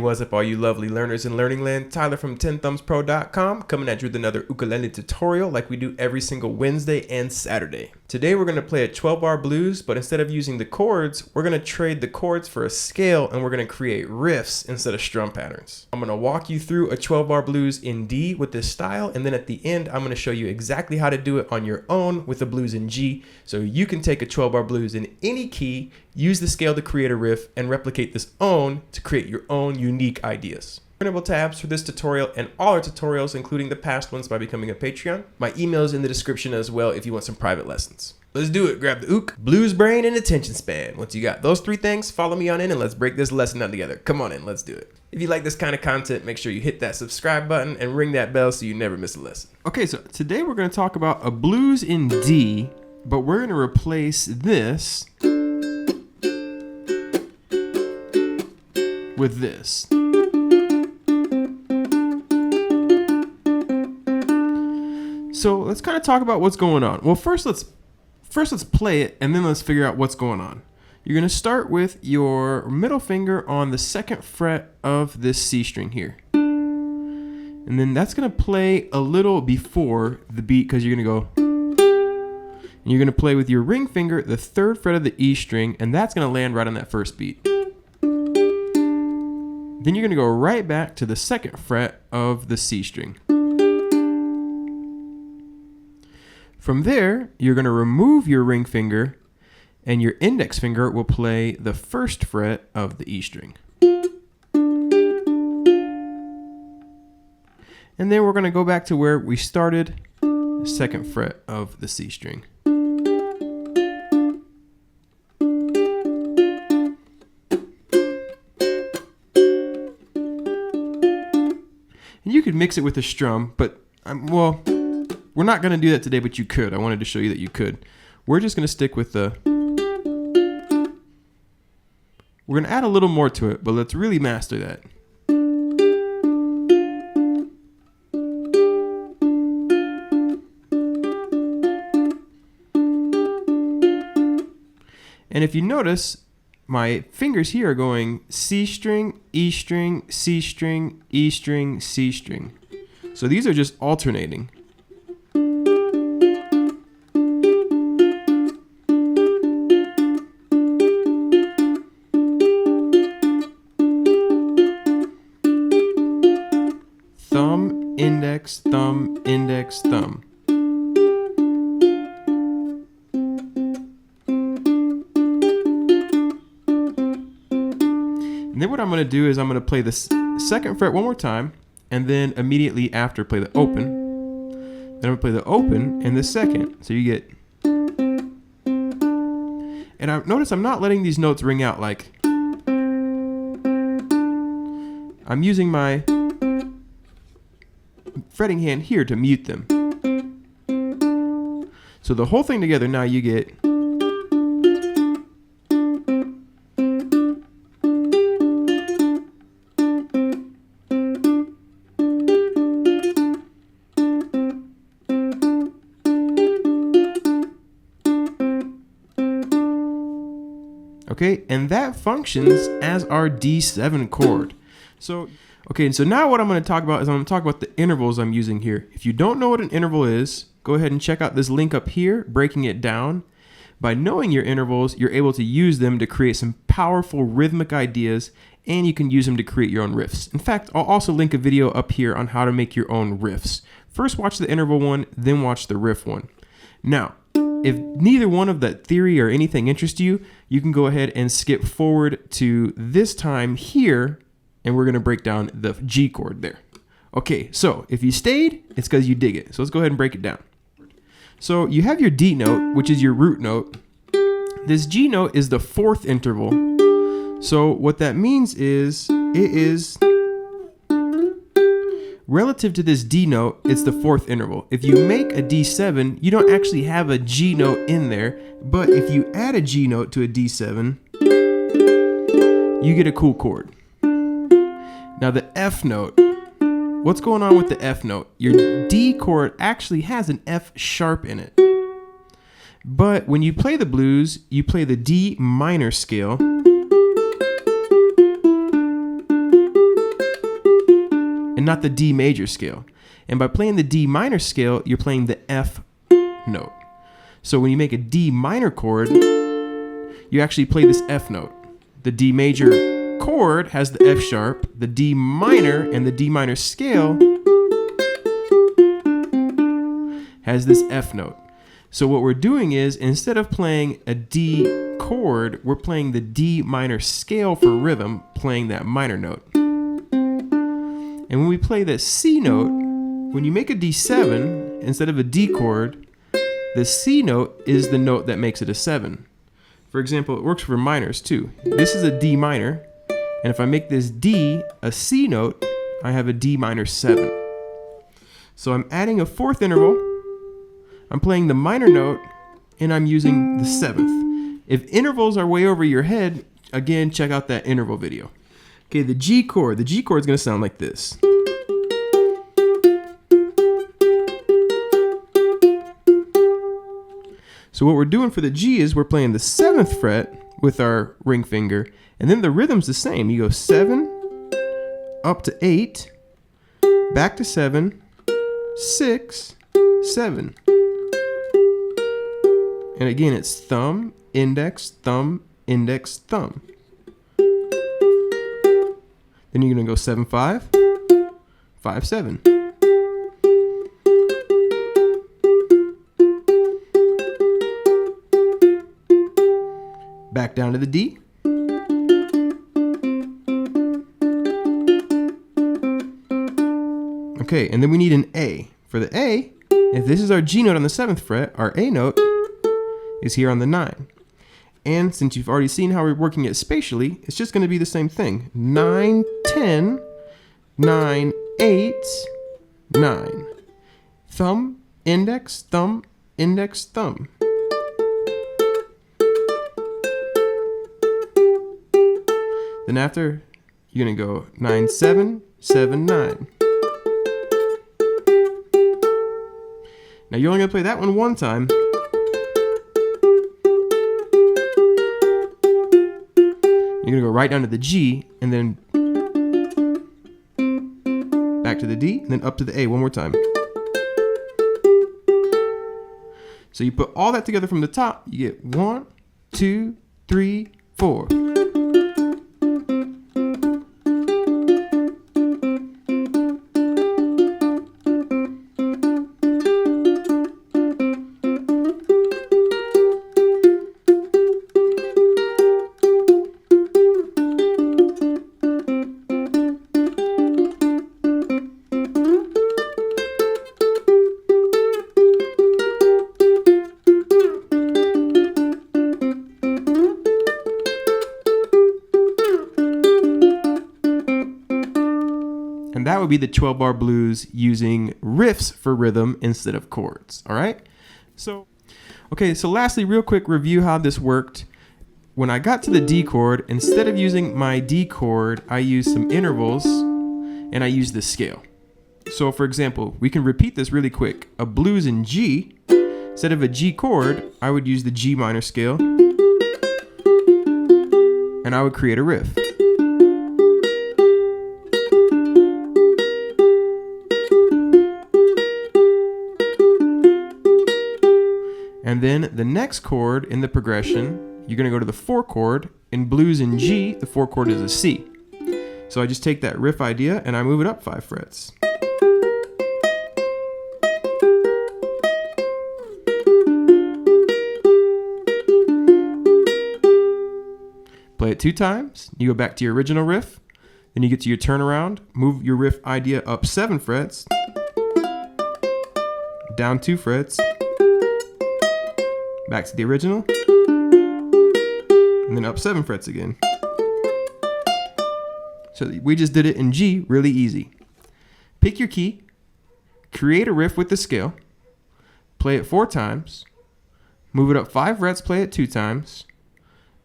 what's up all you lovely learners in Learning Land? Tyler from 10thumbspro.com coming at you with another ukulele tutorial like we do every single Wednesday and Saturday. Today we're going to play a 12-bar blues, but instead of using the chords, we're going to trade the chords for a scale and we're going to create riffs instead of strum patterns. I'm going to walk you through a 12-bar blues in D with this style, and then at the end I'm going to show you exactly how to do it on your own with a blues in G, so you can take a 12-bar blues in any key, use the scale to create a riff, and replicate this own to create your own unique ideas. Printable tabs for this tutorial and all our tutorials, including the past ones, by becoming a Patreon. My email is in the description as well if you want some private lessons. Let's do it. Grab the ook, blues brain, and attention span. Once you got those three things, follow me on in and let's break this lesson down together. Come on in, let's do it. If you like this kind of content, make sure you hit that subscribe button and ring that bell so you never miss a lesson. Okay, so today we're going to talk about a blues in D, but we're going to replace this with this. So let's kind of talk about what's going on. Well, first let's play it and then let's figure out what's going on. You're going to start with your middle finger on the second fret of this C string here. And then that's going to play a little before the beat because you're going to go. And you're going to play with your ring finger the third fret of the E string, and that's going to land right on that first beat. Then you're going to go right back to the second fret of the C string. From there, you're going to remove your ring finger and your index finger will play the first fret of the E string. And then we're going to go back to where we started, the second fret of the C string. And you could mix it with a strum, but well, we're not going to do that today, but you could. I wanted to show you that you could. We're just going to stick with the... We're going to add a little more to it, but let's really master that. And if you notice, my fingers here are going C string, E string, C string, E string, C string. So these are just alternating. Thumb, index, thumb, index, thumb. And then what I'm going to do is I'm going to play the second fret one more time, and then immediately after play the open. Then I'm going to play the open and the second. So you get... And I notice I'm not letting these notes ring out like... I'm using my fretting hand here to mute them. So the whole thing together, now you get... Okay, and that functions as our D7 chord. So, okay, and so now what I'm going to talk about is I'm going to talk about the intervals I'm using here. If you don't know what an interval is, go ahead and check out this link up here, breaking it down. By knowing your intervals, you're able to use them to create some powerful rhythmic ideas, and you can use them to create your own riffs. In fact, I'll also link a video up here on how to make your own riffs. First watch the interval one, then watch the riff one. Now, if neither one of that theory or anything interests you, you can go ahead and skip forward to this time here, and we're going to break down the G chord there. Okay, so if you stayed, it's because you dig it. So let's go ahead and break it down. So you have your D note, which is your root note. This G note is the fourth interval. So what that means is it is... Relative to this D note, it's the fourth interval. If you make a D7, you don't actually have a G note in there, but if you add a G note to a D7, you get a cool chord. Now the F note, what's going on with the F note? Your D chord actually has an F sharp in it. But when you play the blues, you play the D minor scale. not the D major scale. And by playing the D minor scale, you're playing the F note. So when you make a D minor chord, you actually play this F note. The D major chord has the F sharp, the D minor and the D minor scale has this F note. So what we're doing is, instead of playing a D chord, we're playing the D minor scale for rhythm, playing that minor note. And when we play the C note, when you make a D7, instead of a D chord, the C note is the note that makes it a 7. For example, it works for minors too. This is a D minor, and if I make this D a C note, I have a D minor 7. So I'm adding a fourth interval, I'm playing the minor note, and I'm using the 7th. If intervals are way over your head, again, check out that interval video. Okay, the G chord is gonna sound like this. So what we're doing for the G is we're playing the 7th fret with our ring finger, and then the rhythm's the same. You go 7, up to 8, back to 7, 6, 7. And again, it's thumb, index, thumb, index, thumb. Then you're gonna go 7, 5, 5, 7. Back down to the D. Okay, and then we need an A. For the A, if this is our G note on the 7th fret, our A note is here on the 9. And since you've already seen how we're working it spatially, it's just going to be the same thing. 9, 10, 9, 8, 9. Thumb, index, thumb, index, thumb. Then after, you're going to go 9, 7, 7, 9. Now you're only going to play that one time. You're going to go right down to the G, and then back to the D, and then up to the A one more time. So you put all that together from the top, you get 1, 2, 3, 4. And that would be the 12-bar blues using riffs for rhythm instead of chords. All right. So lastly, real quick review how this worked. When I got to the D chord, instead of using my D chord, I used some intervals and I used the scale. So for example, we can repeat this really quick. A blues in G, instead of a G chord, I would use the G minor scale and I would create a riff. And then the next chord in the progression, you're going to go to the 4 chord. In blues in G, the 4 chord is a C. So I just take that riff idea and I move it up 5 frets. Play it 2 times, you go back to your original riff, then you get to your turnaround, move your riff idea up 7 frets, down 2 frets, back to the original, and then up 7 frets again. So we just did it in G really easy. Pick your key, create a riff with the scale, play it 4 times, move it up 5 frets, play it 2 times,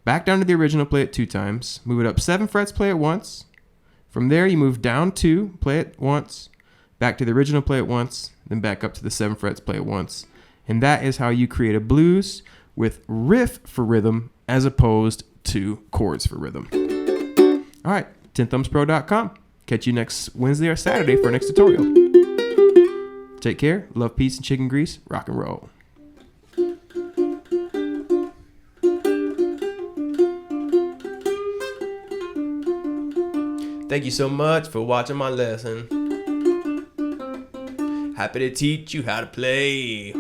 back down to the original, play it 2 times, move it up 7 frets, play it once. From there you move down 2, play it once, back to the original, play it once, then back up to the 7 frets, play it once. And that is how you create a blues with riff for rhythm as opposed to chords for rhythm. All right, 10thumbspro.com. Catch you next Wednesday or Saturday for our next tutorial. Take care. Love, peace, and chicken grease. Rock and roll. Thank you so much for watching my lesson. Happy to teach you how to play.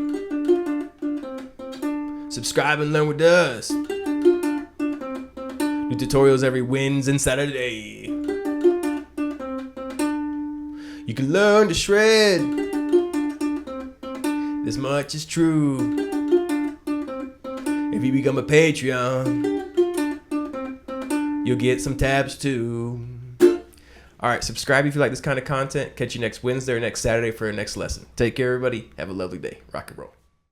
Subscribe and learn with us. New tutorials every Wednesday and Saturday. You can learn to shred. This much is true. If you become a Patreon, you'll get some tabs too. Alright, subscribe if you like this kind of content. Catch you next Wednesday or next Saturday for our next lesson. Take care, everybody. Have a lovely day. Rock and roll.